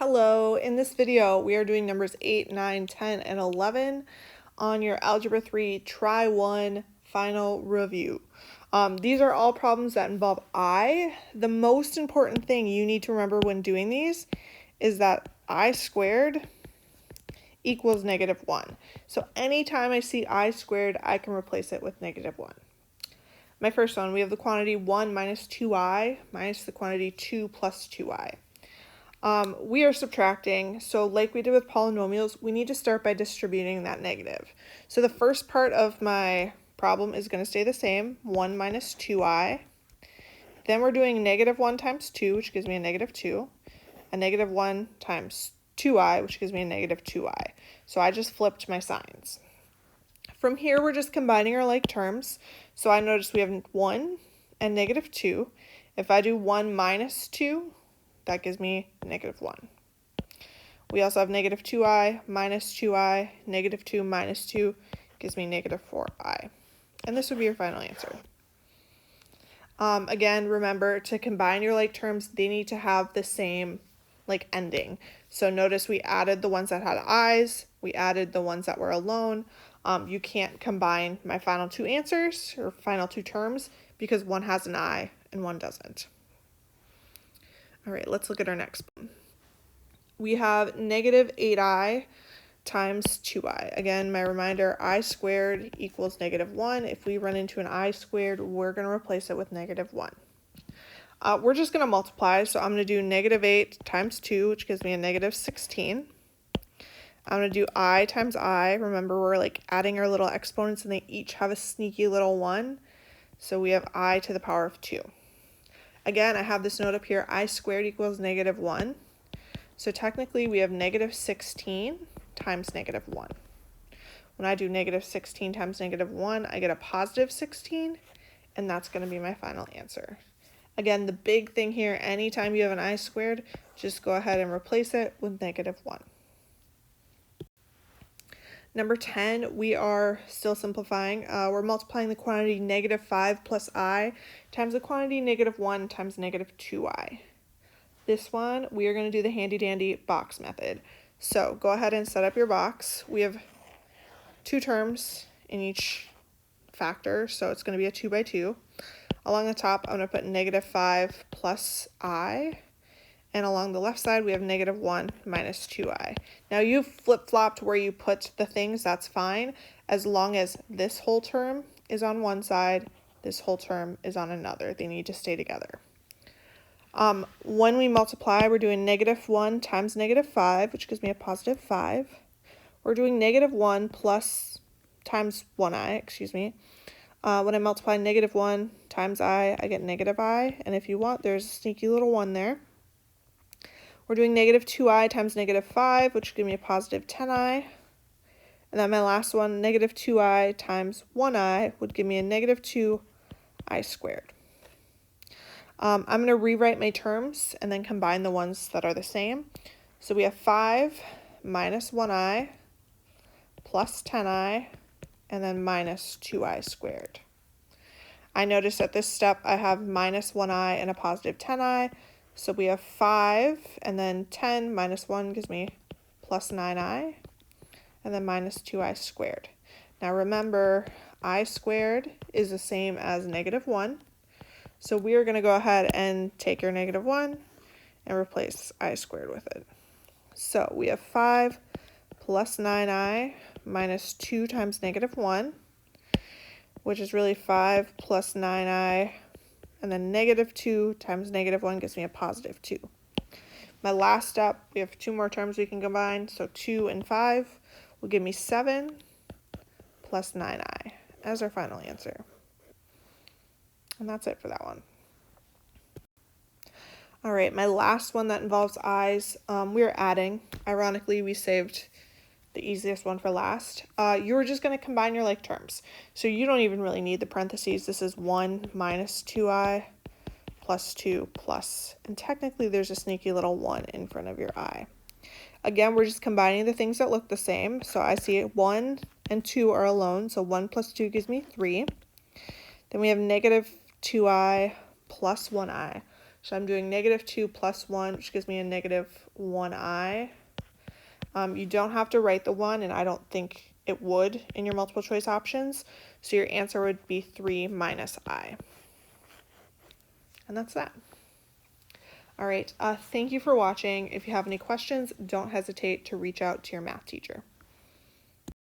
Hello, in this video we are doing numbers 8, 9, 10, and 11 on your Algebra 3 Try 1 final review. These are all problems that involve I. The most important thing you need to remember when doing these is that I squared equals -1. So anytime I see I squared, I can replace it with -1. My first one, we have the quantity 1 minus 2i minus the quantity 2 plus 2i. We are subtracting, so like we did with polynomials, we need to start by distributing that negative. So the first part of my problem is going to stay the same, 1 minus 2i. Then we're doing -1 times 2, which gives me a -2, a -1 times 2i, which gives me a -2i. So I just flipped my signs. From here, we're just combining our like terms. So I notice we have 1 and -2. If I do 1 minus 2, that gives me -1. We also have -2i minus 2i, -2 minus 2 gives me -4i. And this would be your final answer. Again, remember to combine your like terms, they need to have the same like ending. So notice we added the ones that had i's, we added the ones that were alone. You can't combine my final two answers or final two terms because one has an I and one doesn't. All right, let's look at our next one. We have -8i times 2i. Again, my reminder, I squared equals -1. If we run into an I squared, we're going to replace it with -1. We're just going to multiply, so I'm going to do -8 times 2, which gives me a -16. I'm going to do I times I. Remember, we're like adding our little exponents, and they each have a sneaky little 1. So we have I to the power of 2. Again, I have this note up here, I squared equals -1. So technically we have -16 times -1. When I do -16 times -1, I get a positive 16, and that's going to be my final answer. Again, the big thing here, anytime you have an I squared, just go ahead and replace it with -1. Number 10, we are still simplifying. We're multiplying the quantity -5 plus I times the quantity -1 times -2i. This one, we are going to do the handy-dandy box method. So go ahead and set up your box. We have two terms in each factor, so it's going to be a 2 by 2. Along the top, I'm going to put -5 plus I. And along the left side, we have -1 minus 2i. Now you've flip-flopped where you put the things, that's fine, as long as this whole term is on one side, this whole term is on another. They need to stay together. When we multiply, we're doing -1 times -5, which gives me a positive 5. We're doing -1 plus times 1i, excuse me. When I multiply -1 times I get -I, and if you want, there's a sneaky little 1 there. We're doing -2i times -5, which gives me a positive 10i. And then my last one, -2i times 1i, would give me a -2i squared. I'm going to rewrite my terms and then combine the ones that are the same. So we have 5 minus 1i plus 10i, and then minus 2i squared. I notice at this step I have minus 1i and a positive 10i. So we have 5, and then 10 minus 1 gives me plus 9i, and then minus 2i squared. Now remember, I squared is the same as -1. So we are going to go ahead and take your -1 and replace I squared with it. So we have 5 plus 9i minus 2 times -1, which is really 5 plus 9i, and then -2 times -1 gives me a positive 2. My last step, we have two more terms we can combine, so 2 and 5 will give me 7 plus 9i as our final answer. And that's it for that one. All right, my last one that involves i's, we are adding. Ironically, we saved the easiest one for last. You're just going to combine your like terms. So you don't even really need the parentheses. This is 1 minus 2i plus 2 plus, and technically there's a sneaky little 1 in front of your I. Again, we're just combining the things that look the same. So I see 1 and 2 are alone, so 1 plus 2 gives me 3. Then we have -2i plus 1i. So I'm doing -2 plus 1, which gives me a -1i. You don't have to write the 1, and I don't think it would in your multiple choice options. So your answer would be 3 minus I. And that's that. All right, thank you for watching. If you have any questions, don't hesitate to reach out to your math teacher.